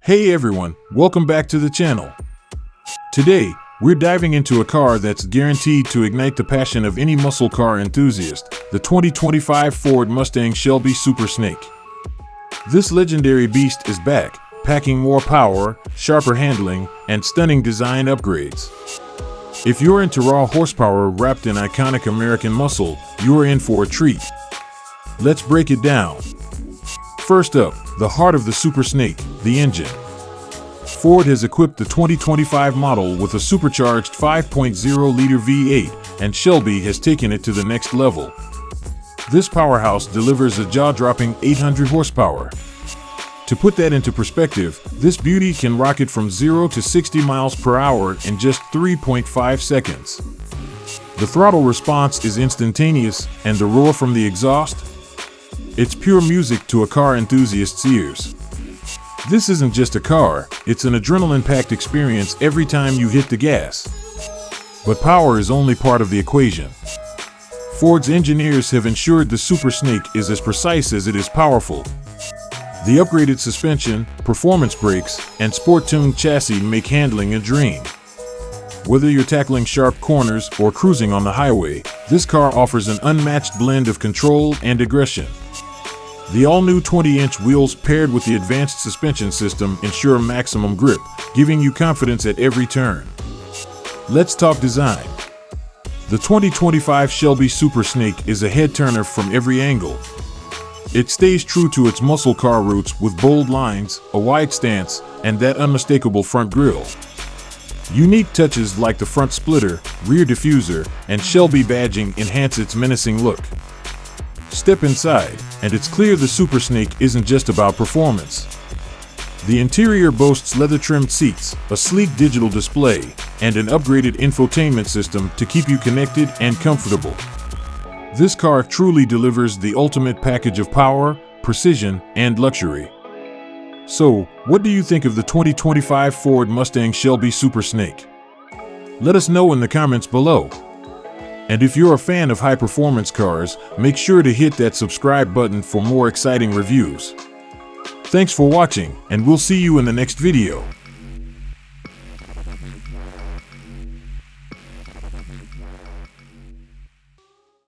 Hey everyone, welcome back to the channel. Today, we're diving into a car that's guaranteed to ignite the passion of any muscle car enthusiast, the 2025 Ford Mustang Shelby Super Snake. This legendary beast is back, packing more power, sharper handling, and stunning design upgrades. If you're into raw horsepower wrapped in iconic American muscle, you're in for a treat. Let's break it down. First up, the heart of the Super Snake, the engine. Ford has equipped the 2025 model with a supercharged 5.0-liter V8, and Shelby has taken it to the next level. This powerhouse delivers a jaw-dropping 800 horsepower. To put that into perspective, this beauty can rocket from 0 to 60 miles per hour in just 3.5 seconds. The throttle response is instantaneous, and the roar from the exhaust? It's pure music to a car enthusiast's ears. This isn't just a car, it's an adrenaline-packed experience every time you hit the gas. But power is only part of the equation. Ford's engineers have ensured the Super Snake is as precise as it is powerful. The upgraded suspension, performance brakes, and sport-tuned chassis make handling a dream. Whether you're tackling sharp corners or cruising on the highway, this car offers an unmatched blend of control and aggression. The all-new 20-inch wheels paired with the advanced suspension system ensure maximum grip, giving you confidence at every turn. Let's talk design. The 2025 Shelby Super Snake is a head-turner from every angle. It stays true to its muscle car roots with bold lines, a wide stance, and that unmistakable front grille. Unique touches like the front splitter, rear diffuser, and Shelby badging enhance its menacing look. Step inside, and it's clear the Super Snake isn't just about performance. The interior boasts leather-trimmed seats, a sleek digital display, and an upgraded infotainment system to keep you connected and comfortable. This car truly delivers the ultimate package of power, precision, and luxury. So, what do you think of the 2025 Ford Mustang Shelby Super Snake? Let us know in the comments below. And if you're a fan of high-performance cars, make sure to hit that subscribe button for more exciting reviews. Thanks for watching, and we'll see you in the next video.